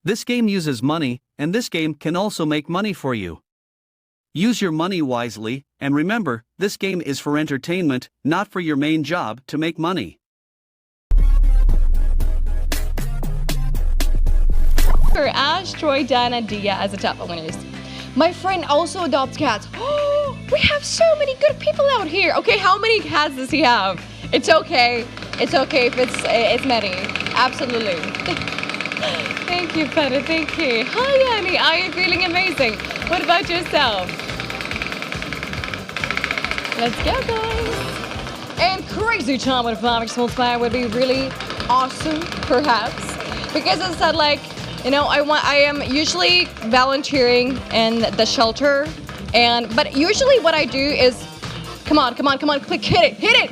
This game uses money, and this game can also make money for you. Use your money wisely, and remember, this game is for entertainment, not for your main job to make money. For Ash, Troy, Dan, and Dia as the top winners. My friend also adopts cats. Oh, we have so many good people out here. Okay, how many cats does he have? It's okay. It's okay if it's many. Absolutely. Thank you, Penny. Thank you. Hi, Annie. I am feeling amazing. What about yourself? Let's go, guys. And crazy time with Flamics Multiplier would be really awesome, perhaps, because as I said, like, you know, I am usually volunteering in the shelter, but usually what I do is, come on, click, hit it.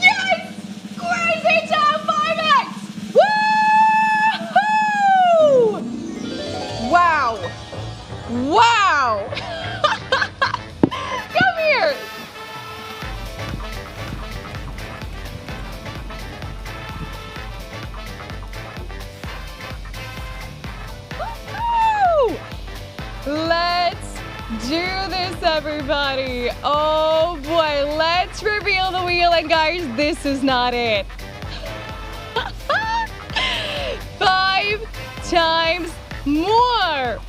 Yes! Crazy time 5x! Woo! Wow! Come here! Let's do this, everybody. Oh boy, let's reveal the wheel, and guys, this is not it. 5 times more.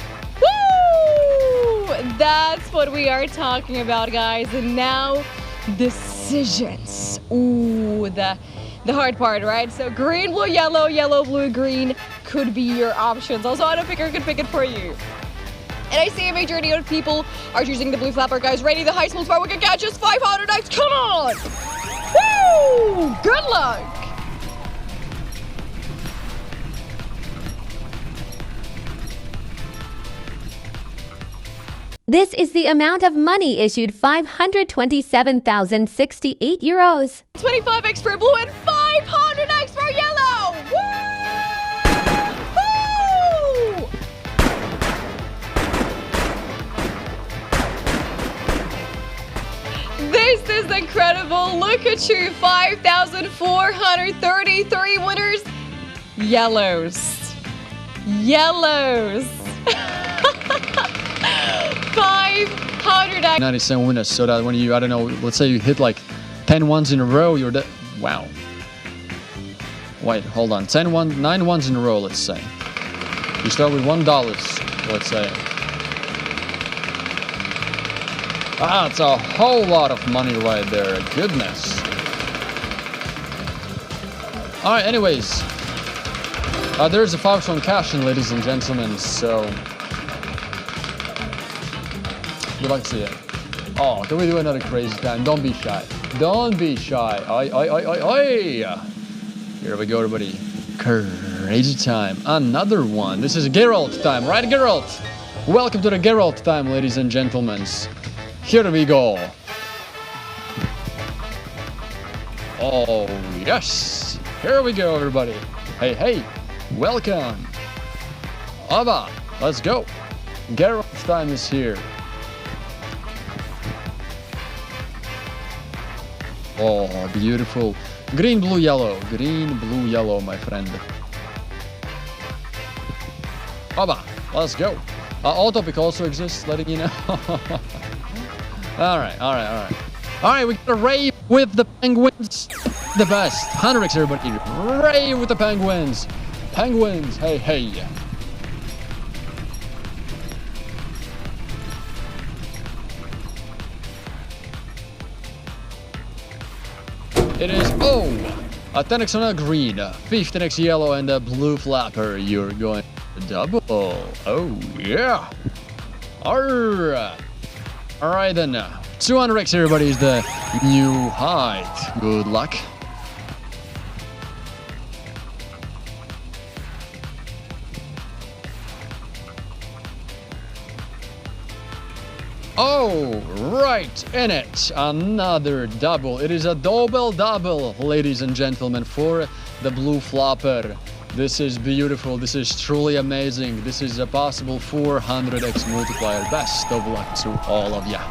Woo! That's what we are talking about, guys. And now, decisions. Ooh, the hard part, right? So green, blue, yellow, yellow, blue, green could be your options. Also, auto picker could pick it for you. And I see a majority of people are choosing the blue flapper. Guys, ready? The highest multiplier we can catch is 500x. Come on! Woo! Good luck! This is the amount of money issued, 527,068 euros. 25x for blue and 500x for yellow! Woo! This is incredible. Look at you. 5,433 winners. Yellows. 500x. 97 winners, so that when you, I don't know, let's say you hit like 10 ones in a row, you're the, wow. Wait, hold on, 9 ones in a row, let's say. You start with $1, let's say. Ah, it's a whole lot of money right there, goodness. Alright, anyways. There's a Fox on cashing, ladies and gentlemen, so... We'd like to see it. Oh, can we do another crazy time? Don't be shy. Don't be shy. Oi. Here we go, everybody. Crazy time. Another one. This is Geralt time, right, Geralt? Welcome to the Geralt time, ladies and gentlemen. Here we go. Oh, yes. Here we go, everybody. Hey. Welcome. Abba, let's go. Geralt time is here. Oh, beautiful. Green, blue, yellow. Green, blue, yellow, my friend. Abba, let's go. Auto pick also exists, letting you know. Alright. Alright, we got a rave with the penguins. The best. 100x, everybody. Rave with the penguins. Penguins, hey. It is, a 10x on a green, 15x yellow, and a blue flapper. You're going double. Oh, yeah. Alright then. 200x, everybody, is the new height. Good luck. Oh, right in it. Another double. It is a double, ladies and gentlemen, for the blue flopper. This is beautiful. This is truly amazing. This is a possible 400x multiplier. Best of luck to all of ya.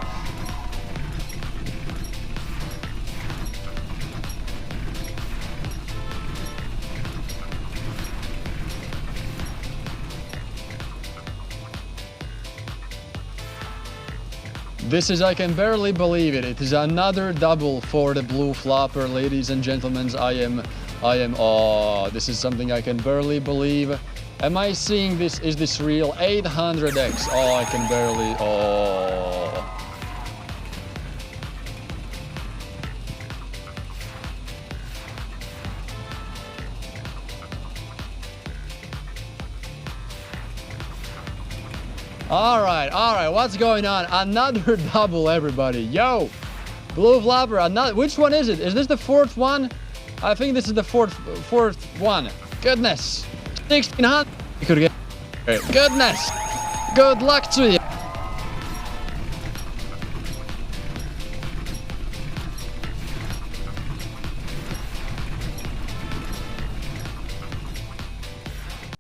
This is, I can barely believe it. It is another double for the blue flopper, ladies and gentlemen. Oh, this is something I can barely believe. Am I seeing this? Is this real? 800x. Oh, I can barely, oh. All right, what's going on? Another double, everybody. Yo, blue flopper, another, which one is it? Is this the fourth one? I think this is the fourth one. Goodness, 1600. You could get, goodness, good luck to you.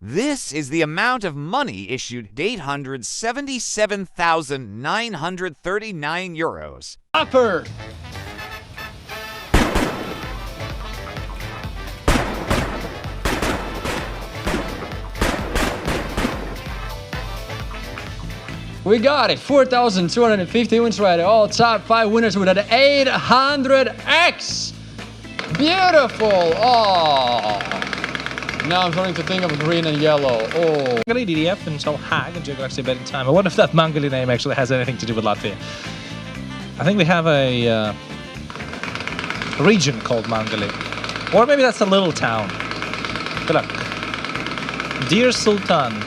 This is the amount of money issued, 877,939 euros. Upper. We got it, 4,250 wins right. All top 5 winners with an 800x. Beautiful. Oh. Now I'm starting to think of green and yellow. Oh. Mangali DDF until Hag and Geography betting time. I wonder if that Mangali name actually has anything to do with Latvia. I think we have a region called Mangali. Or maybe that's a little town. Good luck. Dear Sultan.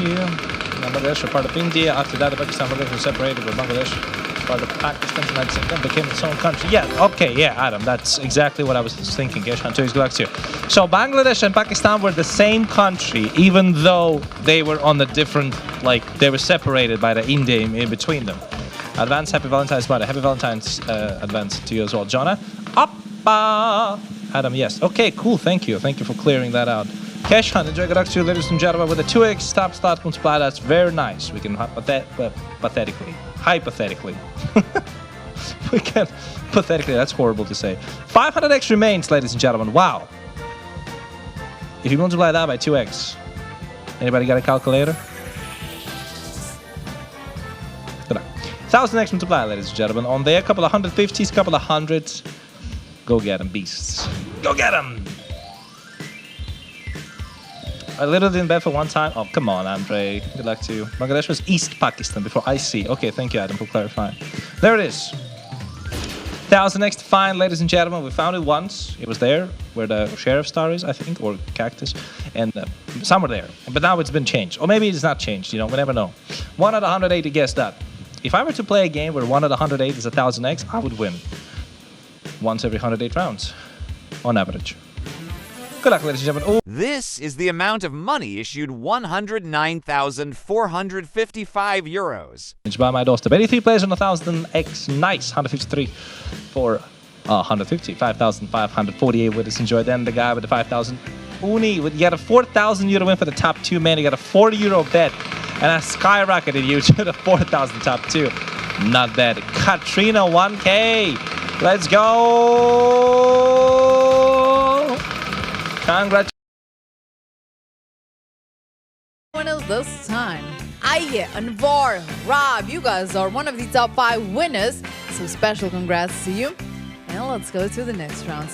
Yeah. Bangladesh are part of India. After that, Pakistan were separated with Bangladesh. Part of Pakistan and then became its own country. Yeah, okay, yeah, Adam, that's exactly what I was thinking. So Bangladesh and Pakistan were the same country, even though they were on the different, like, they were separated by the India in between them. Advance, happy Valentine's, brother. Happy Valentine's advance to you as well. Jonah, Appa. Adam, yes. Okay, cool, thank you. Thank you for clearing that out. Cash Hunt, enjoy good luck to you, ladies and gentlemen, with a 2x top start multiplier. That's very nice. We can hypothetically. We can pathetically, that's horrible to say. 500x remains, ladies and gentlemen. Wow. If you multiply that by 2x, anybody got a calculator? Good luck. 1000x multiplier, ladies and gentlemen. On there, a couple of 150s, couple of hundreds. Go get them, beasts. Go get them. I literally didn't bet for one time. Oh, come on, Andre. Good luck to you. Bangladesh was East Pakistan before IC. Okay, thank you, Adam, for clarifying. There it is. 1000x to find, ladies and gentlemen. We found it once. It was there where the sheriff star is, I think, or cactus. And somewhere there. But now it's been changed. Or maybe it's not changed. You know, we never know. 1 out of 180 guess that. If I were to play a game where 1 out of 108 is 1000x, I would win. Once every 108 rounds. On average. Good luck, ladies and gentlemen. Oh. This is the amount of money issued, 109,455 euros. By my doorstep. 83 players on 1000x. Nice. 153 for 150. 5,548 winners enjoy. Then the guy with the 5,000. Uni, you got a 4,000 euro win for the top 2, man. You got a 40 euro bet. And I skyrocketed you to the 4,000 top 2. Not bad. Katrina 1K. Let's go. Congratulations. Winners this time. Aye, Anvar, Rob, you guys are one of the top 5 winners. So special congrats to you. And let's go to the next round.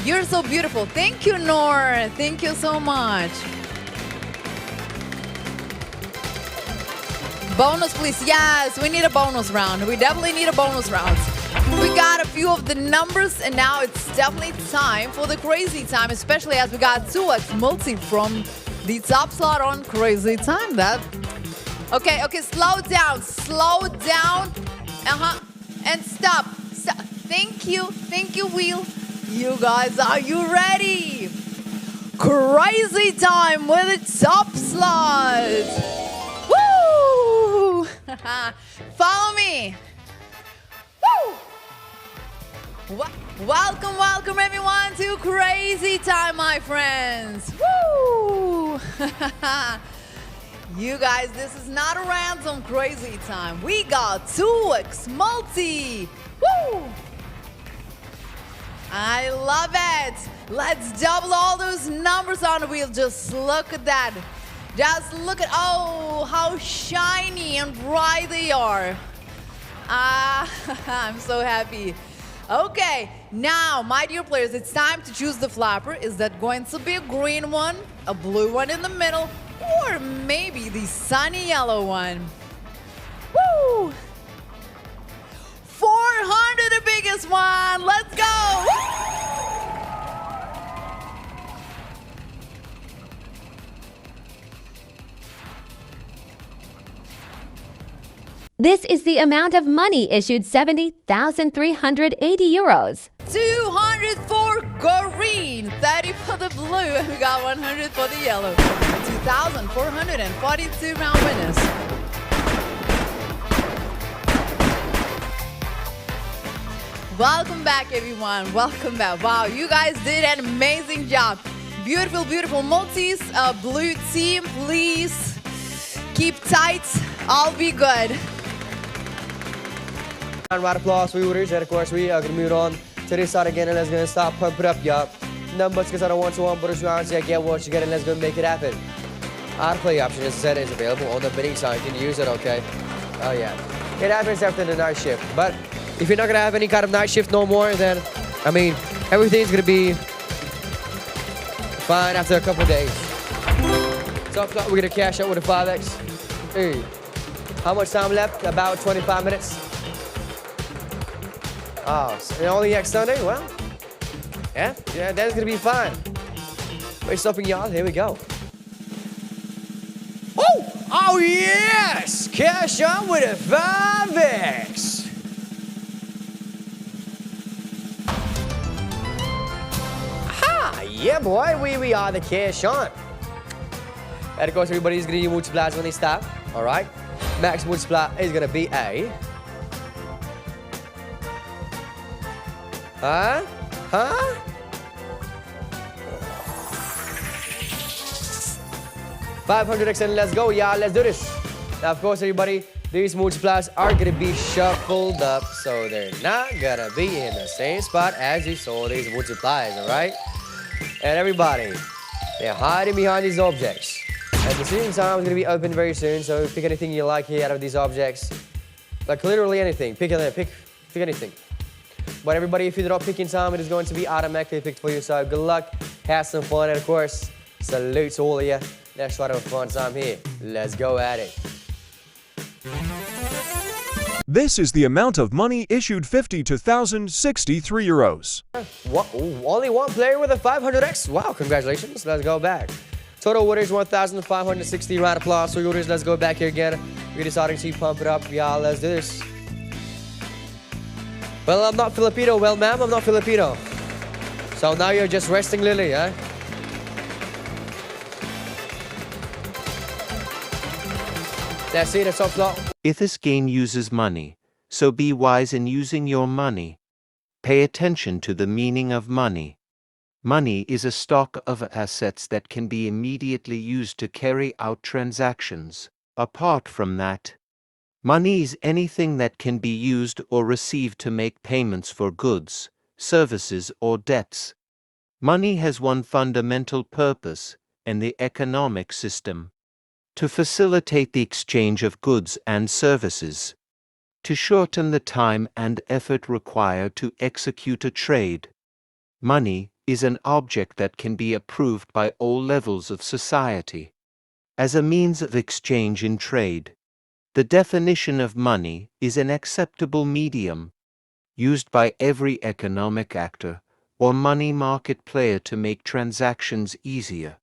You're so beautiful. Thank you, Nor. Thank you so much. Bonus, please. Yes, we need a bonus round. We definitely need a bonus round. We got a few of the numbers, and now it's definitely time for the crazy time, especially as we got 2x multi from the top slot on crazy time. Okay, slow down, and stop. Thank you, Wheel. You guys, are you ready? Crazy time with the top slot. Woo! Follow me. Woo! Welcome everyone to Crazy Time, my friends. Woo! You guys, this is not a random Crazy Time. We got 2x multi. Woo! I love it. Let's double all those numbers on the wheel. Just look at that. Just look at, oh, how shiny and bright they are. I'm so happy. Okay, now, my dear players, it's time to choose the flapper. Is that going to be a green one, a blue one in the middle, or maybe the sunny yellow one? Woo! 400, the biggest one. Let's go. This is the amount of money issued 70,380 euros. 200 for green, 30 for the blue, and we got 100 for the yellow. 2,442 round winners. Welcome back, everyone. Welcome back. Wow, you guys did an amazing job. Beautiful, beautiful multis. Blue team, please keep tight. I'll be good. Round of applause for viewers, and of course we are going to move on to this side again, and let's go and start pumping up, y'all. Numbers because I don't want to one, but it's rounds, yeah, get what you get, and let's go and make it happen. Autoplay option, as I said, is available on the bidding side. You can use it, okay? Oh yeah, it happens after the night shift. But if you're not gonna have any kind of night shift no more, then I mean everything's gonna be fine after a couple days. So we're gonna cash out with a 5x. Hey, how much time left? About 25 minutes. Oh, so only next Sunday? Well, yeah, that's gonna be fine. We're stopping y'all. Here we go. Oh yes! Cash on with a 5x. Ha! Yeah, boy, we are the cash on. And of course, everybody's gonna use multipliers when they stop. All right. Max multiplier is gonna be a. Huh? 500x and let's go, y'all. Let's do this. Now, of course, everybody, these multipliers are gonna be shuffled up, so they're not gonna be in the same spot as you saw these multipliers, all right? And everybody, they're hiding behind these objects. And the decision time is gonna be open very soon, so pick anything you like here out of these objects. Like literally anything. Pick anything. But everybody, if you drop picking time, it is going to be automatically picked for you. So good luck, have some fun, and of course, salute to all of you. Let's try to have a fun time here. Let's go at it. This is the amount of money issued 50 to 1,063 euros. What? Only one player with a 500x? Wow, congratulations. Let's go back. Total winners 1,560. Round of applause for winners. Let's go back here again. We're deciding to pump it up. Y'all, let's do this. Well, I'm not Filipino. Well, ma'am, I'm not Filipino. So now you're just resting Lily, huh? Let's see the top slot. If this game uses money, so be wise in using your money. Pay attention to the meaning of money. Money is a stock of assets that can be immediately used to carry out transactions. Apart from that, money is anything that can be used or received to make payments for goods, services, or debts. Money has one fundamental purpose in the economic system: to facilitate the exchange of goods and services, to shorten the time and effort required to execute a trade. Money is an object that can be approved by all levels of society as a means of exchange in trade. The definition of money is an acceptable medium used by every economic actor or money market player to make transactions easier.